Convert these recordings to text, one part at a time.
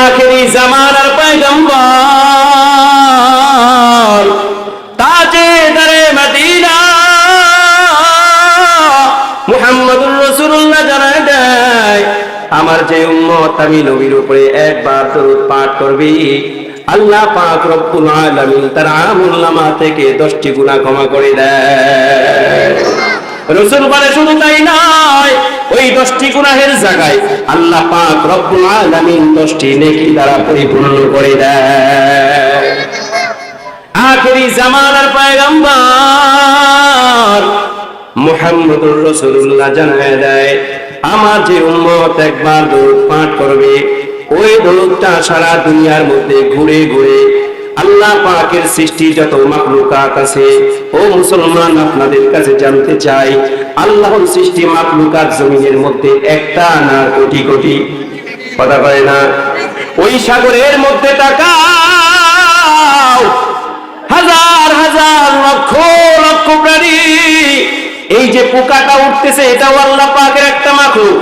আখেরি জামানার পয়গম্বর তাজেদারে মদিনা মুহাম্মদুর রাসূলুল্লাহ জানায় দেয়, আমার যে উম্মত আমি নবীর উপরে একবার দরুদ পাঠ করবে, আল্লাহ পাক রব্বুল আলামিন তার আমলনামা থেকে 10টি গুনাহ ক্ষমা করে দেয়। রাসূল বলে শুধু তাই নয়, ওই 10টি গুনাহের জায়গায় আল্লাহ পাক রব্বুল আলামিন 10টি নেকি দ্বারা পরিপূর্ণ করে দেয়। আখেরি জামানার পয়গম্বর মুহাম্মদুর রাসূলুল্লাহ জানায় দেয়, আমার যে উম্মত একবার দরুদ পাঠ করবে, ওই দরুদটা সারা দুনিয়ার মধ্যে ঘুরে ঘুরে আল্লাহ পাকের সৃষ্টি যত মাখলুকাত আছে, ও মুসলমান আপনাদের কাছে জানতে চাই, আল্লাহর সৃষ্টি মাখলুকাত জমিনের মধ্যে একটা না কোটি কোটি, কথা কয় না? ওই সাগরের মধ্যে তাকাও, হাজার হাজার লক্ষ লক্ষ প্রাণী। এই যে পোকাটা উঠতেছে, এটাও আল্লাহ পাকের একটা মাখলুক।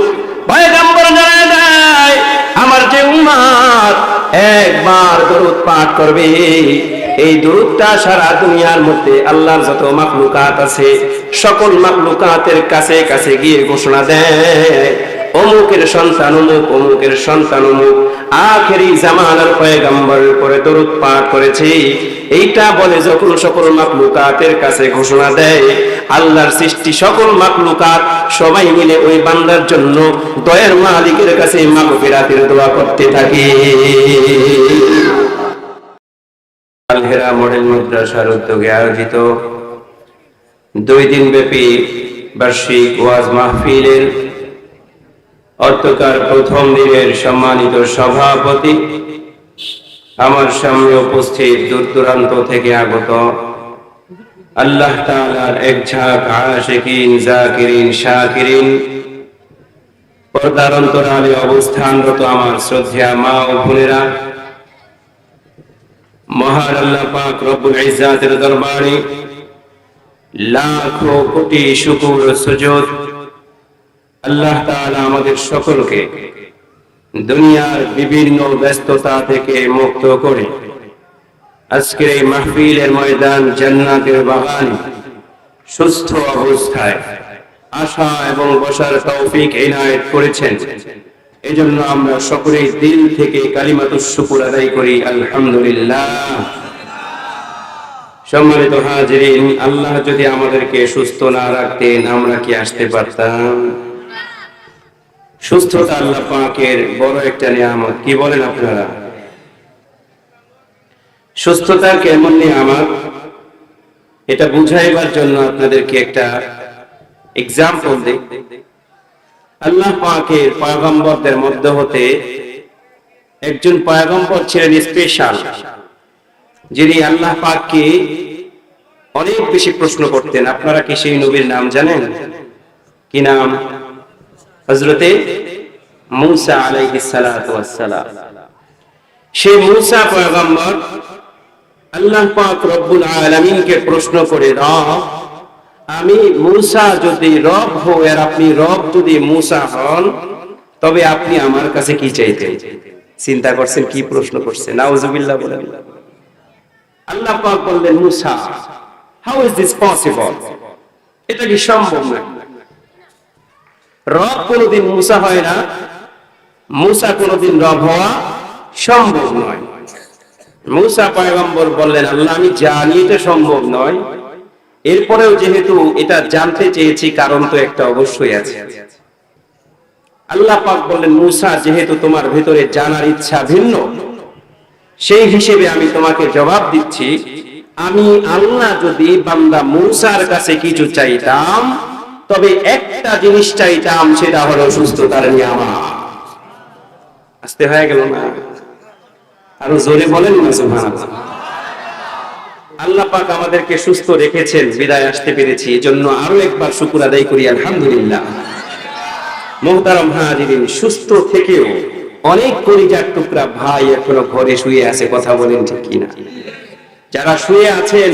পয়গম্বর জানায় দেয়, আমার যে উম্মত একবার দরুদ পাঠ করবে, এই দরুদটা সারা দুনিয়ার মধ্যে আল্লাহর যত মাখলুকাত আছে সকল মাখলুকাতের কাছে কাছে গিয়ে ঘোষণা দেয়, অমুকের সন্তান অমুক, অমুকের সন্তান অমুক আখেরি জামানার পয়গম্বরের উপরে দরুদ পাঠ করেছে। এইটা বলে যখন সকল মাখলুকাতের কাছে ঘোষণা দেয়, আল্লাহর সৃষ্টি সকল মাখলুকাত সবাই মিলে ওই বান্দার জন্য দয়ার মালিকের কাছে মাগফিরাতের দোয়া করতে থাকে। আল হেরা মডেল মাদ্রাসার উদ্যোগে আয়োজিত 2 দিন ব্যাপী বার্ষিক ওয়াজ মাহফিলের অর্থকার প্রথম দিনের সম্মানিত সভাপতি, আমার সামনে উপস্থিত দূর দূরান্ত থেকে আগত আল্লাহ তাআলার এক ঝাঁক আশিকিন, জাকিরিন, শাকিরিন, পর্দার অন্তরালে অবস্থানরত আমার শ্রদ্ধেয় মা ও বোনেরা, মহান আল্লাহ পাক রব্বুল ইজ্জাতের দরবারে লাখো কোটি শুকর ও সুজুদ। আল্লাহ তাআলা আমাদের সকলকে দুনিয়ার বিভিন্ন ব্যস্ততা থেকে মুক্ত করে আজকের এই মাহফিলের ময়দান জান্নাতের বাগান সুস্থ অবস্থায় আসা এবং বসার তৌফিক ইনায়েত করেছেন। এজন্য আমরা সকলেই দিল থেকে কালিমাতুশ শুকর আদায় করি, আলহামদুলিল্লাহ। সম্মানিত হাজিরিন, আল্লাহ যদি আমাদেরকে সুস্থ না রাখতেন আমরা কি আসতে পারতাম? সুস্থতা আল্লাহ পাকের বড় একটা নিয়ামত, কি বলেন আপনারা? সুস্থতা কেমন নিয়ামত, এটা বুঝাইবার জন্য আপনাদেরকে একটা এক্সাম্পল দেই। আল্লাহ পাকের পয়গম্বরদের মধ্যে হতে একজন পয়গম্বর ছিলেন স্পেশাল, যিনি আল্লাহ পাককে অনেক বেশি প্রশ্ন করতেন। আপনারা কি সেই নবীর নাম জানেন? কি নাম? হযরতে মূসা আলাইহিস সালাতু ওয়াস সালাম। সেই মূসা পয়গম্বর আল্লাহ পাক রব্বুল আলামিনকে প্রশ্ন করে, রব, আমি মূসা যদি রব হই আর আপনি রব যদি মূসা হন, তবে আপনি আমার কাছে কি চাইতেন? চিন্তা করছেন কি প্রশ্ন করছেন? নাউজুবিল্লাহ বলেন। আল্লাহ পাক বললেন, Musa, how is this possible? এটা কি সম্ভব না? রব কোনদিন মূসা হয় না, মূসা কোনদিন রব হওয়া সম্ভব নয়। মূসা পয়গম্বর বললেন, আল্লাহ, আমি জানি এটা সম্ভব নয়, এরপরেও যেহেতু এটা জানতে চেয়েছি, কারণ তো একটা অবশ্যই আছে। আল্লাহ পাক বললেন, মূসা, যেহেতু তোমার ভিতরে জানার ইচ্ছা ভিন্ন, সেই হিসেবে আমি তোমাকে জবাব দিচ্ছি, আমি আল্লাহ যদি বান্দা মূসার কাছে কিছু চাইতাম, তবে একটা জিনিস চাইতাম, সেটা হলো সুস্থতার নিয়ামত। আসতে হয়ে গেল না? আরো জোরে বলেন না সুবহানাল্লাহ। আল্লাহ পাক আমাদেরকে সুস্থ রেখেছেন, বিদায় আসতে পেরেছি, এজন্য আরো একবার শুকর আদায় করি, আলহামদুলিল্লাহ। মুহতারাম হাজিরিন, সুস্থ থেকেও অনেক কলিজার টুকরা ভাই এখনো ঘরে শুয়ে আছে, কথা বলেন ঠিক কিনা? যারা শুয়ে আছেন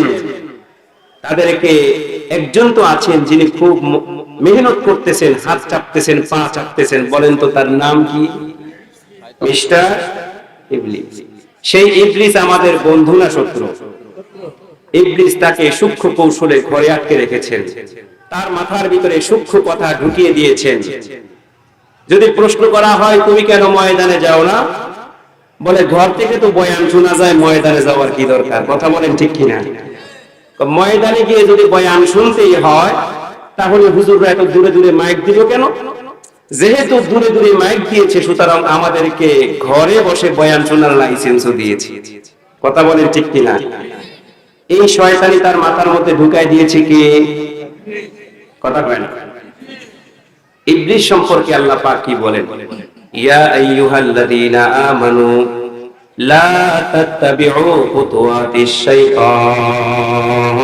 তাদেরকে একজন তো আছেন যিনি খুব মেহনত করতেছেন, হাত চাপতেছেন, পা চাপতেছেন, বলেন তো তার নাম কি? মিস্টার ইবলিস। সেই ইবলিস আমাদের বন্ধু না শত্রু? ইবলিস তাকে সূক্ষ্ম কৌশলে ঘরে আটকে রেখেছেন, তার মাথার ভিতরে সূক্ষ্ম কথা ঢুকিয়ে দিয়েছেন। যদি প্রশ্ন করা হয় তুমি কেন ময়দানে যাও না, বলে ঘর থেকে তো বয়ান শোনা যায়, ময়দানে যাওয়ার কি দরকার? কথা বলেন ঠিক কিনা? ময়দানে গিয়ে যদি বয়ান শুনতেই হয় তাহলে হুজুররা এত দূরে দূরে মাইক দিল কেন? যেহেতু দূরে দূরে মাইক দিয়েছে, সুতরাং আমাদেরকে ঘরে বসে বয়ান শোনার লাইসেন্সও দিয়েছে। কথা বলেন ঠিক কিনা? এই শয়তানি তার মাথার মধ্যে ঢুকাই দিয়েছে কে? কথা কয় না। ইবলিস সম্পর্কে আল্লাহ পাক কি বলেন? ইয়া আইয়ুহাল্লাযীনা আমানু লা তাত্তাবিউ খুতুওয়াতিশ শাইতান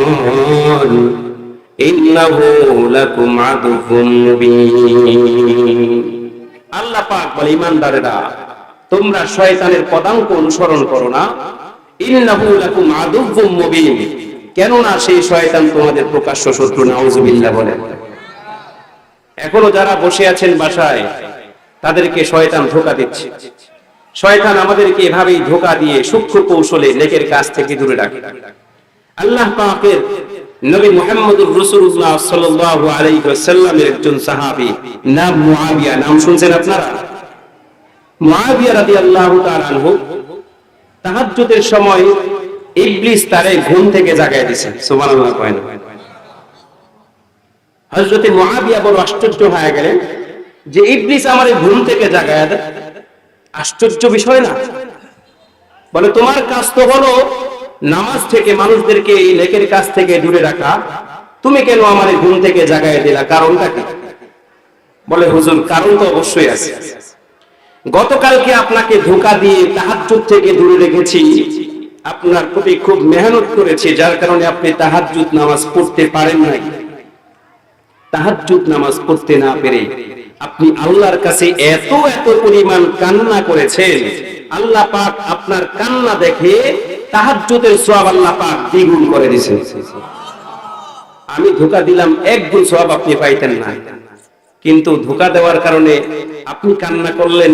ইন্নাহু লাকুম আদুউম মুবিন। আল্লাহ পাক বলে, ঈমানদারেরা তোমরা শয়তানের পদাঙ্ক অনুসরণ করো না। ইন্নাহু লাকুম আদুউম মুবিন, কেননা সেই শয়তান তোমাদের প্রকাশ্য শত্রু। নাউযুবিল্লাহ বলেন। এখনো যারা বসে আছেন বাসায়, তাদেরকে শয়তান ধোঁকা দিচ্ছে। শয়তান আমাদেরকে এভাবেই ধোঁকা দিয়ে সূক্ষ্ম কৌশলে নেকের কাছ থেকে দূরে রাখে। আল্লাহ পাকের নবী মুহাম্মদুর রাসূলুল্লাহ সাল্লাল্লাহু আলাইহি ওয়াসাল্লামের একজন সাহাবী নাম মুআবিয়া, নাম শুনছেন আপনারা? মুআবিয়া রাদিয়াল্লাহু তাআলা আনহু তাহাজ্জুদের সময় ইবলিস তারে ঘুম থেকে জাগায় দিয়েছে। সুবহানাল্লাহ কয় না? হযরত মুআবিয়া বড় আশ্চর্য হয়ে গেলেন যে ইবলিস আমারে ঘুম থেকে জাগায় দেয়। আশ্চর্য বিষয় না? বলে তোমার কাজ তো হলো নামাজ থেকে মানুষদেরকে এই নেকের কাছ থেকে দূরে রাখা, তুমি কেন আমারে ঘুম থেকে জাগায় দিলা? কারণটা কি? বলে হুজুর কারণ তো অবশ্যই আছে। গতকালকে আপনাকে ধোঁকা দিয়ে তাহাজ্জুদ থেকে দূরে রেখেছি, আপনার প্রতি খুব মেহনত করেছি, যার কারণে আপনি তাহাজ্জুদ নামাজ পড়তে পারেন নাই। তাহাজ্জুদ নামাজ পড়তে না পেরে আপনি আল্লাহর কাছে এত এত পরিমাণ কান্না করেছেন, আল্লাহ পাক আপনার কান্না দেখে তাহাজ্জুদের সওয়াব আল্লাহ পাক দ্বিগুণ করে দিয়েছেন। আমি ধোঁকা দিলাম, এক গুণ সওয়াব আপনি পাইতেন না, কিন্তু ধোঁকা দেওয়ার কারণে আপনি কান্না করলেন,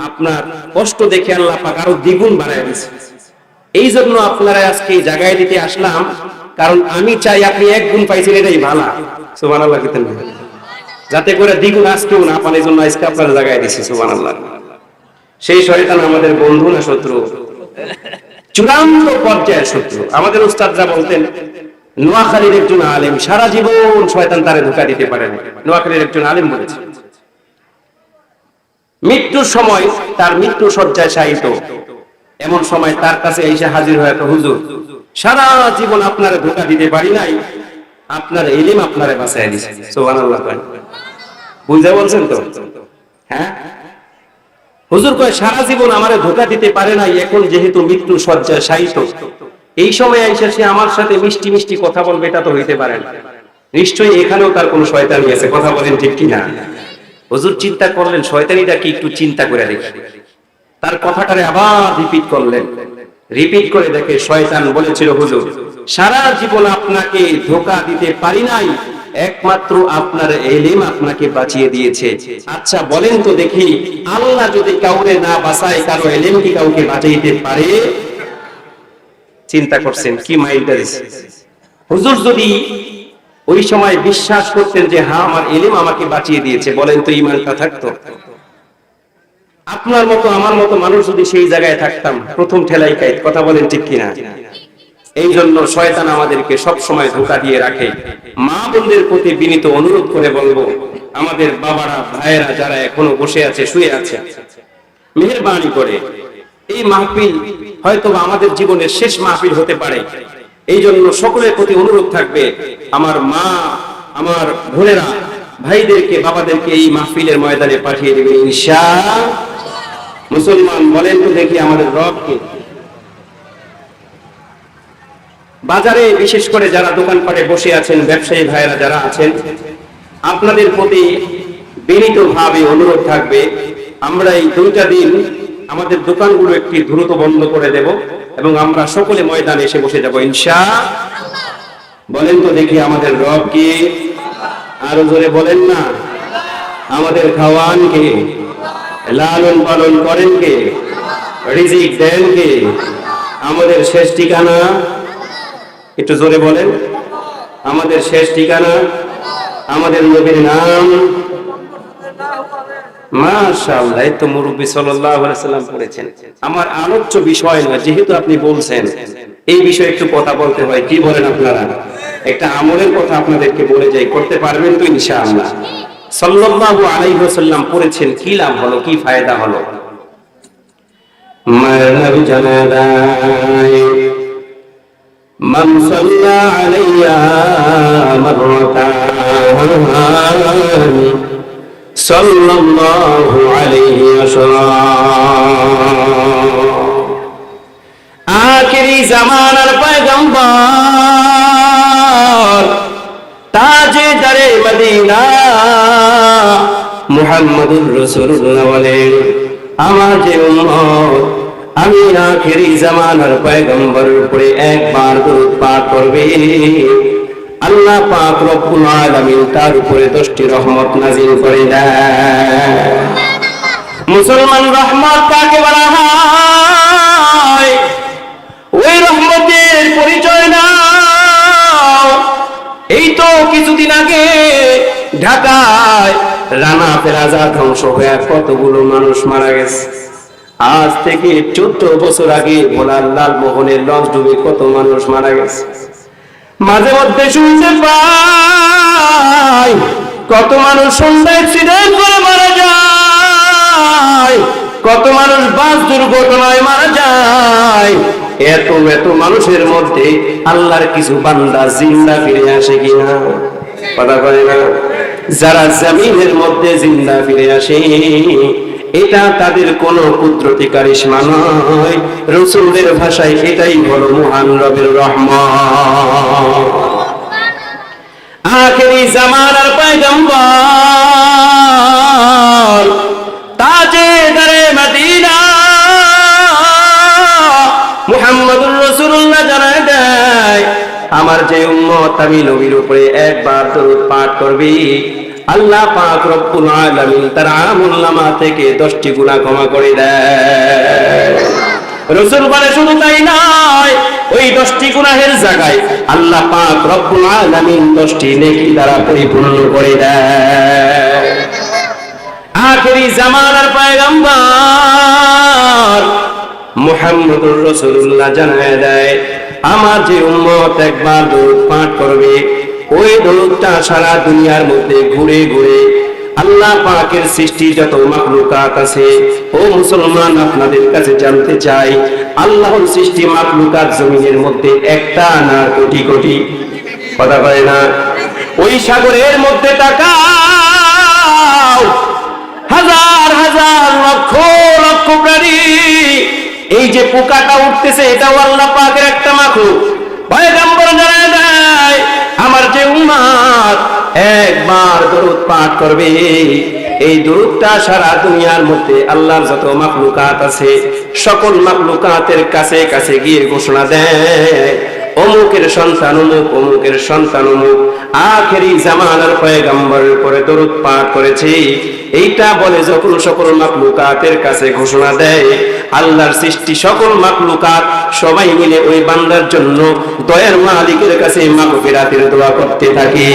আপনার কষ্ট দেখে আল্লাহ পাক আরো দ্বিগুণ বাড়ায় দিয়েছে। এই জন্য আপনারা আজকে জায়গায় দিতে আসলাম, কারণ আমি চাই আপনি এক গুণ পাইছেন, এটাই ভালো। সুবহানাল্লাহ কি বলেন? যাতে করে দ্বিগুণ আজকেও না পান, এই জন্য আজকে আপনারা জায়গায় দিয়েছি। সুবহানাল্লাহ। সেই শয়তান আমাদের বন্ধু না শত্রু? চূড়ান্ত পর্যায়ের শত্রু। আমাদের উস্তাদরা বলতেন, নোয়াখালীর একজন আলেম সারা জীবন শয়তান তারে ধোঁকা দিতে পারে না। নোয়াখালীর একজন আলেম বলেছে, মৃত্যুর সময় তার মৃত্যু শয্যায় শায়িত, এমন সময় তার কাছে এসে হাজির হয়ে তো হুজুর সারা জীবন আপনারে ধোঁকা দিতে পারি নাই, আপনার ইলম আপনারে বাঁচায় দিয়েছে। সুবহানাল্লাহ। বুঝা বলছেন তো? হ্যাঁ, হুজুর কয় সারা জীবন আমারে ধোঁকা দিতে পারে নাই, এখন যেহেতু মৃত্যু শয্যায় শায়িত, এই সময় এসে সে আমার সাথে মিষ্টি মিষ্টি কথা বলবে, এটা তো হইতে পারে না। নিশ্চয়ই এখানেও তার কোনো শয়তানি আছে। কথা বলেন ঠিক কিনা? হুজুর চিন্তা করলেন শয়তানিটা কি, একটু চিন্তা করে দেখি। তার কথাটারে আবার রিপিট করলেন, রিপিট করে দেখে শয়তান বলেছিল, হুজুর সারা জীবন আপনাকে ধোঁকা দিতে পারি নাই, একমাত্র আপনার ইলম আপনাকে বাঁচিয়ে দিয়েছে। আচ্ছা বলেন তো দেখি, আল্লাহ যদি কাউকে না বাঁচায়, কারো ইলম কি কাউকে বাঁচাইতে পারে? চিন্তা করছেন কি মাইন্ডটা দিছে। হুজুর যদি ওই সময় বিশ্বাস করতেন যে হ্যাঁ আমার ইলম আমাকে বাঁচিয়ে দিয়েছে, বলেন তো ঈমানটা থাকতো? আপনার মতো আমার মতো মানুষ যদি সেই জায়গায় থাকতাম, প্রথম ঠেলাই খাই। কথা বলেন ঠিক কিনা? এই জন্য শয়তান আমাদেরকে সব সময় ধোঁকা দিয়ে রাখে। মা বোনদের প্রতি বিনীত অনুরোধ করে বলবো, আমাদের বাবারা ভাইয়েরা যারা এখনো বসে আছে, শুয়ে আছে, মেহেরবানি করে এই মাহফিল হয়তো আমাদের জীবনের শেষ মাহফিল হতে পারে, এই জন্য সকলের প্রতি অনুরোধ থাকবে, আমার মা, আমার বোনেরা, ভাইদেরকে, বাবাদেরকে এই মাহফিলের ময়দানে পাঠিয়ে দেবে ইনশাআল্লাহ। মুসলমান বলেন তো দেখি আমাদের রবকে। বাজারে বিশেষ করে যারা দোকানপাটে বসে আছেন, ব্যবসায়ী ভাইয়েরা যারা আছেন, আপনাদের প্রতি বিনীতভাবে অনুরোধ থাকবে, আমরা এই 2টা দিন আমাদের দোকানগুলো একটি দ্রুত বন্ধ করে দেব এবং আমরা সকলে ময়দানে এসে বসে যাব ইনশাআল্লাহ। বলেন তো দেখি আমাদের রব কে? আরো জোরে বলেন না। আমাদের খাওয়ান কে? লালন পালন করেন কে? রিজিক দেন কে? আমাদের শেষ ঠিকানা একটু জোরে বলেন। আমাদের শেষ ঠিকানা, আমাদের নবীর নাম। মাশাআল্লাহ, এই তো মুরব্বী সাল্লাল্লাহু আলাইহি ওয়াসাল্লাম পড়েছেন। আমার আলোচ্য বিষয় না, যেহেতু আপনি বলছেন এই বিষয়ে একটু কথা বলতে হয়। কি বলেন আপনারা? একটা আমলের কথা আপনাদেরকে বলে যাই, করতে পারবেন তো ইনশাআল্লাহ? সাল্লাল্লাহু আলাইহি ওয়াসাল্লাম পড়েছেন, কি লাভ হলো, কি ফায়দা হলো? মানব জানায় মান সাল্লা আলাইয়া মাররাতান সাল্লাল্লাহু আলাইহি ওয়াসাল্লাম। আখিরি জামানার পয়গম্বর তাজদারে মদিনা মুহাম্মদুর রাসূলুল্লাহ বলেন, আমার যে উম্মত আমি আখিরি জামানার পয়গম্বরের উপরে একবার দরুদ পাঠ করবে, আল্লাহ পাক রব্বুল আলামিন তার উপরে 10টি রহমত নাযিল করে দেয়। মুসলমান রহমত কাকে বলা হয়? ওই রহমতের পরিচয় নাও। এই তো কিছুদিন আগে ঢাকায় রানা প্লাজা ধ্বংস হয়ে কতগুলো মানুষ মারা গেছে। আজ থেকে 14 বছর আগে ভোলার লালমোহনের লঞ্চ ডুবে কত মানুষ মারা গেছে। মাঝে মধ্যে শুনতে পাই কত মানুষ সন্ধ্যায় অ্যাক্সিডেন্ট করে মারা যায়, কত মানুষ বাস দুর্ঘটনায় মারা যায়। এত এত মানুষের মধ্যে আল্লাহর কিছু বান্দা জিন্দা ফিরে আসে কিনা? কথা বলে না। যারা জমিনের মধ্যে জিন্দা ফিরে আসে, এটা তাদের কোন কুদরতি কারিশমা নয়, রাসূলের ভাষায় এটাই হলো মহান রবের রহমত। আখেরি জামানার পয়গম্বর তাজদারে মদিনা মুহাম্মদুর রাসূলুল্লাহ জানায় দেয়, আমার যে উম্মত আমি নবীর উপরে একবার দরুদ পাঠ করবে, আল্লাহ পাক রব্বুল আলামিন তার আমলনামা থেকে 10টি গুনাহ ক্ষমা করে দেয়। রাসূল বলে শুধু তাই নয়, ওই 10টি গুনাহের জায়গায় আল্লাহ পাক রব্বুল আলামিন 10টি নেকি দ্বারা পরিপূর্ণ করে দেয়। আখেরি জামানার পয়গম্বর মুহাম্মদুর রাসূলুল্লাহ জানায় দেয়, আমার যে উম্মত একবার দরুদ পাঠ করবে, ওই দরুদটা সারা দুনিয়ার মধ্যে ঘুরে ঘুরে আল্লাহ পাকের সৃষ্টি যত মাখলুকাত আছে, ও মুসলমান আপনাদের কাছে জানতে চাই, আল্লাহর সৃষ্টি মাখলুকাত জমিনের মধ্যে একটা না কোটি কোটি? কথা বলে না। ওই সাগরের মধ্যে তাকাও, হাজার হাজার লক্ষ লক্ষ প্রাণী। এই যে পোকাটা উঠতেছে, এটাও আল্লাহ পাকের একটা মাখলুক। পয়গম্বর জানায় দেয়, আমার যে উম্মত একবার দরুদ পাঠ করবে, এই দরুদটা সারা দুনিয়ার মধ্যে আল্লাহর যত মাখলুকাত আছে সকল মাখলুকাতের কাছে কাছে গিয়ে ঘোষণা দেয়, অমুকের সন্তান অমুক, অমুকের সন্তান অমুক আখেরি জামানার পয়গম্বরের উপরে দরুদ পাঠ করেছে। এইটা বলে যখন সকল মাখলুকাতের কাছে ঘোষণা দেয়, আল্লাহর সৃষ্টি সকল মাখলুকাত সবাই মিলে ওই বান্দার জন্য দয়ার মালিকের কাছে মাগফিরাতের দোয়া করতে থাকে।